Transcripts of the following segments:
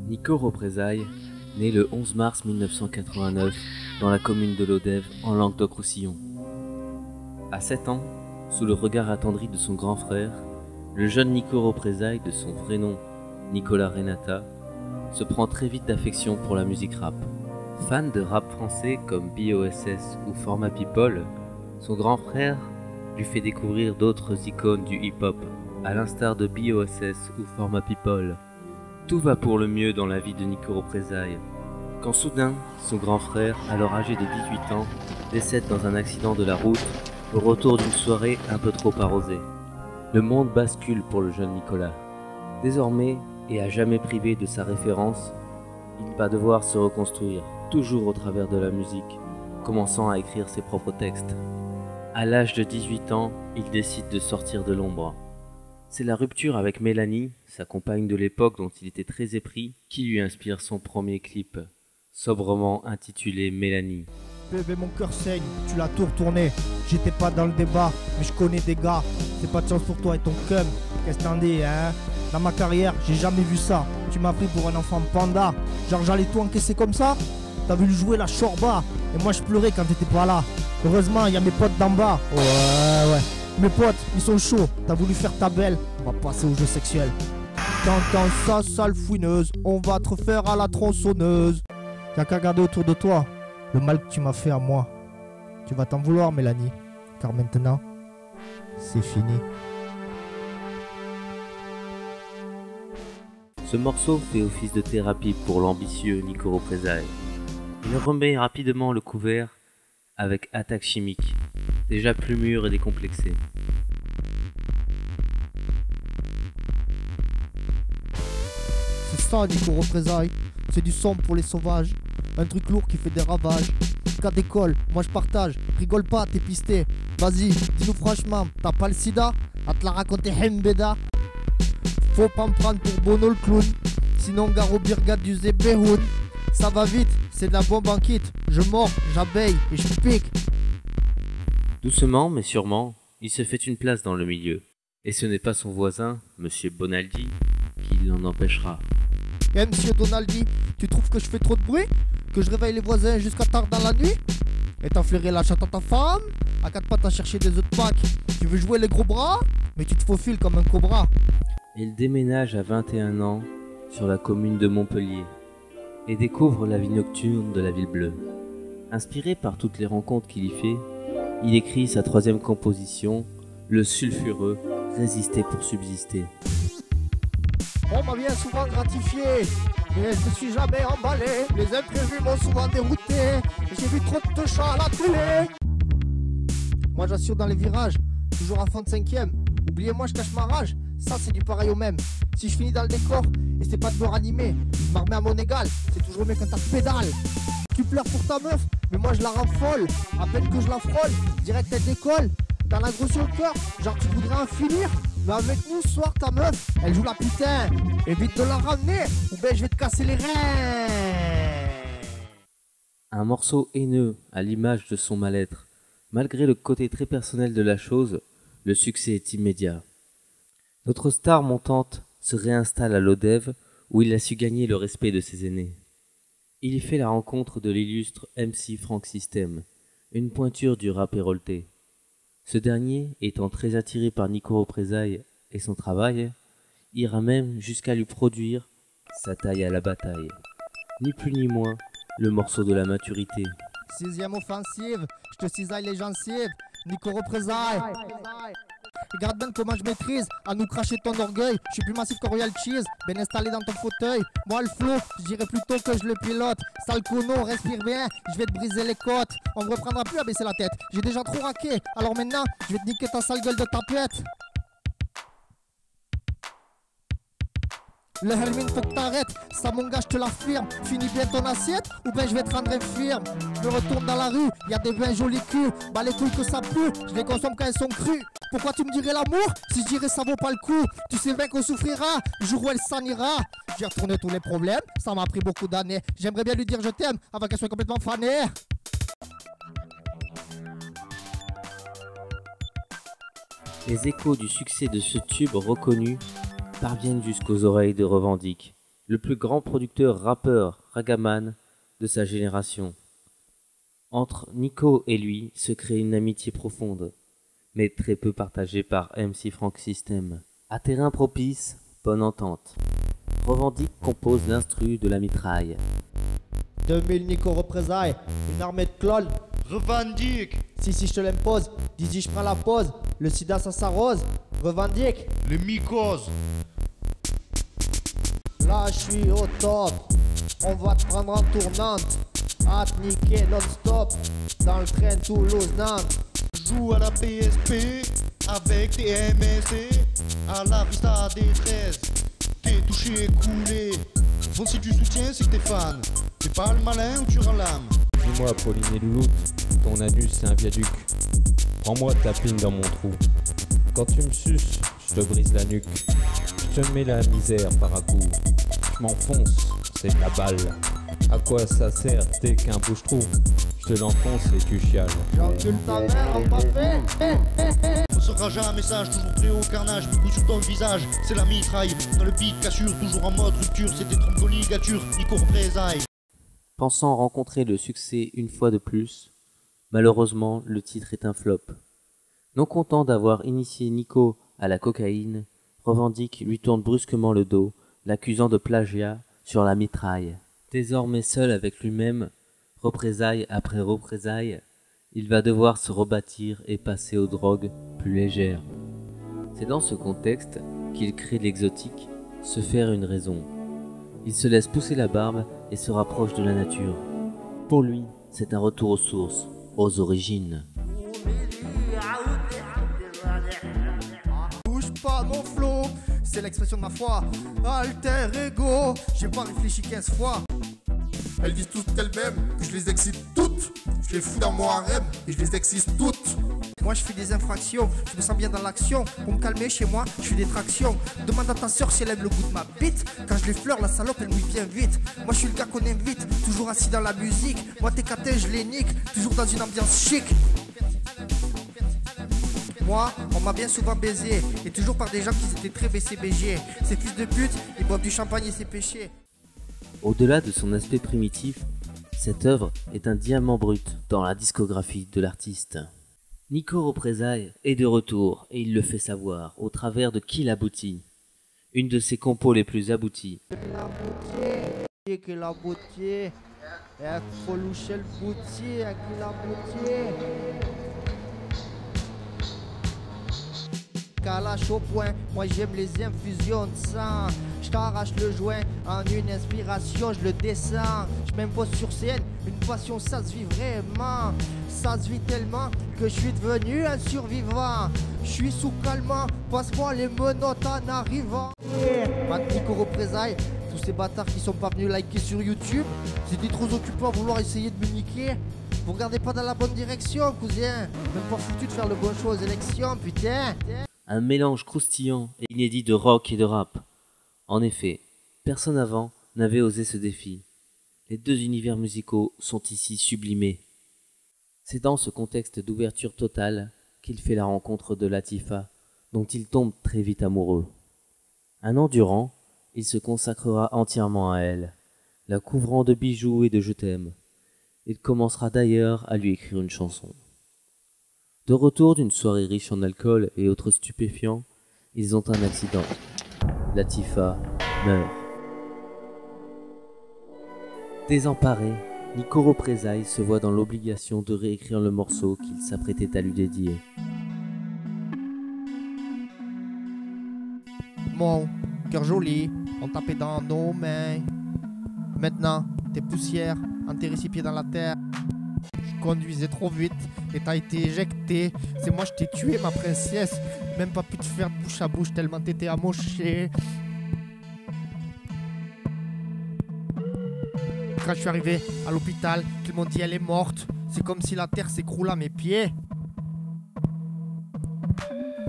Nico Représailles, né le 11 mars 1989 dans la commune de Lodève en Languedoc-Roussillon. À 7 ans, sous le regard attendri de son grand frère, le jeune Nico Représailles, de son vrai nom Nicolas Renata, se prend très vite d'affection pour la musique rap. Fan de rap français comme BOSS ou Format People, son grand frère lui fait découvrir d'autres icônes du hip-hop, à l'instar de BOSS ou Format People. Tout va pour le mieux dans la vie de Nico Représailles, quand soudain, son grand frère, alors âgé de 18 ans, décède dans un accident de la route au retour d'une soirée un peu trop arrosée. Le monde bascule pour le jeune Nicolas. Désormais, et à jamais privé de sa référence, il va devoir se reconstruire, toujours au travers de la musique, commençant à écrire ses propres textes. À l'âge de 18 ans, il décide de sortir de l'ombre. C'est la rupture avec Mélanie, sa compagne de l'époque dont il était très épris, qui lui inspire son premier clip, sobrement intitulé Mélanie. Bébé, mon cœur saigne, tu l'as tout retourné. J'étais pas dans le débat, mais je connais des gars. C'est pas de chance pour toi et ton cum. Qu'est-ce que t'en dis, hein? Dans ma carrière, j'ai jamais vu ça. Tu m'as pris pour un enfant panda. Genre, j'allais tout encaisser comme ça. T'as voulu jouer la chorba. Et moi, je pleurais quand t'étais pas là. Heureusement, y a mes potes d'en bas. Ouais. Mes potes, ils sont chauds. T'as voulu faire ta belle. On va passer au jeu sexuel. T'entends ça, sale fouineuse. On va te refaire à la tronçonneuse. Y'a qu'à regarder autour de toi. Le mal que tu m'as fait à moi. Tu vas t'en vouloir, Mélanie. Car maintenant, c'est fini. Ce morceau fait office de thérapie pour l'ambitieux Nico Représailles. Il remet rapidement le couvert avec Attaque chimique, déjà plus mûr et décomplexé. C'est ça, Nico Représailles. C'est du son pour les sauvages. Un truc lourd qui fait des ravages. Cas d'école, moi je partage. Rigole pas, t'es pisté. Vas-y, dis-nous franchement, t'as pas le sida? À te la raconter Hembeda. Faut pas me prendre pour Bono le clown. Sinon Garo Birgade du Zébéhoun. Ça va vite, c'est de la bombe en kit. Je mords, j'abeille et je pique. Doucement mais sûrement, il se fait une place dans le milieu. Et ce n'est pas son voisin, Monsieur Bonaldi, qui l'en empêchera. Eh monsieur Donaldi, tu trouves que je fais trop de bruit? Que je réveille les voisins jusqu'à tard dans la nuit? Et t'as flairé la chatte à ta femme? À quatre pattes à chercher des œufs de Pâques. Tu veux jouer les gros bras? Mais tu te faufiles comme un cobra. Il déménage à 21 ans sur la commune de Montpellier et découvre la vie nocturne de la ville bleue. Inspiré par toutes les rencontres qu'il y fait, il écrit sa troisième composition, le sulfureux Résister pour subsister. On m'a bien souvent gratifié, mais je ne suis jamais emballé. Les imprévus m'ont souvent dérouté. J'ai vu trop de chats à la télé. Moi j'assure dans les virages, toujours à fond de cinquième. Oubliez-moi, je cache ma rage. Ça c'est du pareil au même. Si je finis dans le décor et c'est pas de me ranimer, je m'en remets à mon égal. C'est toujours mieux quand t'as pédale. Tu pleures pour ta meuf, mais moi je la rends folle. À peine que je la frôle, direct elle décolle. T'as la grosse sur le cœur, genre tu voudrais en finir. Mais avec nous ce soir ta meuf, elle joue la putain. Évite de la ramener, ou ben je vais te casser les reins. Un morceau haineux à l'image de son mal-être. Malgré le côté très personnel de la chose, le succès est immédiat. Notre star montante se réinstalle à Lodève où il a su gagner le respect de ses aînés. Il y fait la rencontre de l'illustre MC Frank System, une pointure du rap hérolté. Ce dernier, étant très attiré par Nico Représailles et son travail, ira même jusqu'à lui produire sa taille à la bataille. Ni plus ni moins, le morceau de la maturité. Sixième offensive, je te cisaille les gencives. Nico Représailles. Regarde bien comment je maîtrise, à nous cracher ton orgueil. Je suis plus massif que Royal Cheese, bien installé dans ton fauteuil. Moi le flow, je dirais plutôt que je le pilote. Sale cono, respire bien, je vais te briser les côtes. On me reprendra plus à baisser la tête, j'ai déjà trop raqué. Alors maintenant, je vais te niquer ta sale gueule de tapette. Le Helmin faut que t'arrêtes, ça mon gars je te l'affirme. Finis bien ton assiette ou ben je vais te rendre infirme. Je me retourne dans la rue, y a des vins jolis culs. Bah les couilles que ça pue, je les consomme quand elles sont crues. Pourquoi tu me dirais l'amour si je dirais ça vaut pas le coup? Tu sais bien qu'on souffrira, le jour où elle s'en ira. J'ai retourné tous les problèmes, ça m'a pris beaucoup d'années. J'aimerais bien lui dire je t'aime avant qu'elle soit complètement fanée. Les échos du succès de ce tube reconnu parviennent jusqu'aux oreilles de Revendique, le plus grand producteur rappeur ragaman de sa génération. Entre Nico et lui se crée une amitié profonde, mais très peu partagée par MC Frank System. À terrain propice, bonne entente. Revendique compose l'instru de la mitraille. 2000 Nico représailles, une armée de clones. Revendique Si je te l'impose, Dizzy je prends la pause. Le sida ça s'arrose, revendique. les mycoses. Là je suis au top, on va te prendre en tournante. À te niquer non-stop, dans le train Toulouse-Nantes. Joue à la PSP avec tes MSC. À la vista des 13, t'es touché, coulé. Bon, si tu soutiens, c'est que t'es fan. T'es pas le malin ou tu rends l'âme. Dis-moi, Pauline et Louloute, ton anus c'est un viaduc. Prends-moi ta pine dans mon trou. Quand tu me suces, je te brise la nuque. Je te mets la misère par à coup. Je m'enfonce, c'est de la balle. À quoi ça sert, t'es qu'un bouche-trou. Je te l'enfonce et tu chiales. J'encule ta mère en pavé. On sera jamais sage, toujours prêt au carnage. Picou sur ton visage, c'est la mitraille. Dans le pic, cassure, toujours en mode rupture. C'est des trompes de ligature, Nico représailles. Pensant rencontrer le succès une fois de plus, malheureusement le titre est un flop. Non content d'avoir initié Nico à la cocaïne, Revendique lui tourne brusquement le dos, l'accusant de plagiat sur la mitraille. Désormais seul avec lui-même, représailles après représailles, il va devoir se rebâtir et passer aux drogues plus légères. C'est dans ce contexte qu'il crée l'exotique, se faire une raison. Il se laisse pousser la barbe et se rapproche de la nature. Pour lui, c'est un retour aux sources, aux origines. Touche pas mon flow, c'est l'expression de ma foi. Alter ego, j'ai pas réfléchi 15 fois. Elles disent toutes qu'elles-mêmes, que je les excite toutes. Je les fous dans mon harem et je les excite toutes. Moi je fais des infractions, je me sens bien dans l'action. Pour me calmer chez moi, je fais des tractions. Demande à ta soeur si elle aime le goût de ma bite. Quand je l'effleure, la salope elle mouille bien vite. Moi je suis le gars qu'on invite, toujours assis dans la musique. Moi tes catins je les nique, toujours dans une ambiance chic. Moi, on m'a bien souvent baisé, et toujours par des gens qui étaient très BCBG. Ces fils de pute, ils boivent du champagne et c'est péché. Au-delà de son aspect primitif, cette œuvre est un diamant brut dans la discographie de l'artiste. Nico Représailles est de retour et il le fait savoir au travers de Qu'il aboutit, une de ses compos les plus abouties. Que la beauté, il faut loucher le boutier, qu'il la beauté. Kalash au point, moi j'aime les infusions de sang. Je t'arrache le joint en une inspiration, je le descends. Je m'impose sur scène, une passion ça se vit vraiment. Ça se vit tellement que je suis devenu un survivant. Je suis sous calmant, passe-moi les menottes en arrivant. Nico Représailles, tous ces bâtards qui sont pas venus liker sur YouTube, j'étais trop occupé à vouloir essayer de me niquer. Vous regardez pas dans la bonne direction, cousin. Même pas foutu de faire le bon choix aux élections, putain. Un mélange croustillant et inédit de rock et de rap. En effet, personne avant n'avait osé ce défi. Les deux univers musicaux sont ici sublimés. C'est dans ce contexte d'ouverture totale qu'il fait la rencontre de Latifa, dont il tombe très vite amoureux. Un an durant, il se consacrera entièrement à elle, la couvrant de bijoux et de je t'aime. Il commencera d'ailleurs à lui écrire une chanson. De retour d'une soirée riche en alcool et autres stupéfiants, ils ont un accident. Latifa meurt. Désemparé, Nico Représailles se voit dans l'obligation de réécrire le morceau qu'il s'apprêtait à lui dédier. Mon cœur joli, on tapait dans nos mains. Maintenant, t'es poussière, enterré 6 pieds dans la terre. Je conduisais trop vite et t'as été éjecté. C'est moi, je t'ai tué, ma princesse. Même pas pu te faire de bouche à bouche tellement t'étais amoché. Quand je suis arrivé à l'hôpital, qu'ils m'ont dit elle est morte. C'est comme si la terre s'écroule à mes pieds.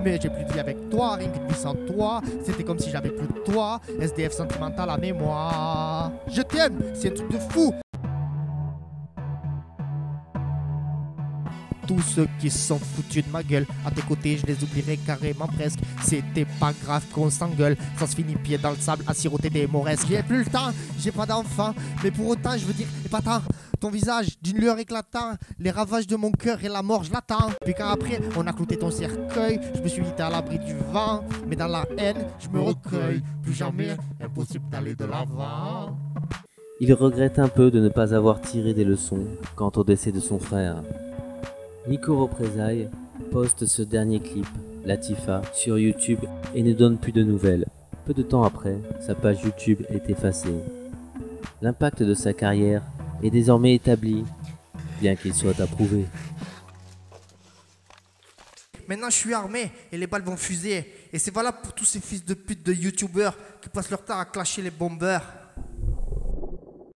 Mais j'ai plus de vie avec toi, rien que de vie sans toi. C'était comme si j'avais plus de toi. SDF sentimental à mémoire. Je t'aime, c'est un truc de fou. Tous ceux qui se sont foutus de ma gueule, à tes côtés je les oublierai carrément presque. C'était pas grave qu'on s'engueule, ça se finit pied dans le sable à siroter des mauresques. J'ai plus le temps, j'ai pas d'enfant, mais pour autant je veux dire, épatant, ton visage d'une lueur éclatant, les ravages de mon cœur et la mort je l'attends. Puis quand après on a clouté ton cercueil, je me suis dit t'es à l'abri du vent, mais dans la haine je me recueille. Plus jamais impossible d'aller de l'avant. Il regrette un peu de ne pas avoir tiré des leçons quant au décès de son frère. Nico Représailles poste ce dernier clip, Latifa, sur YouTube et ne donne plus de nouvelles. Peu de temps après, sa page YouTube est effacée. L'impact de sa carrière est désormais établi, bien qu'il soit approuvé. Maintenant je suis armé et les balles vont fuser. Et c'est valable pour tous ces fils de pute de youtubeurs qui passent leur temps à clasher les bombeurs.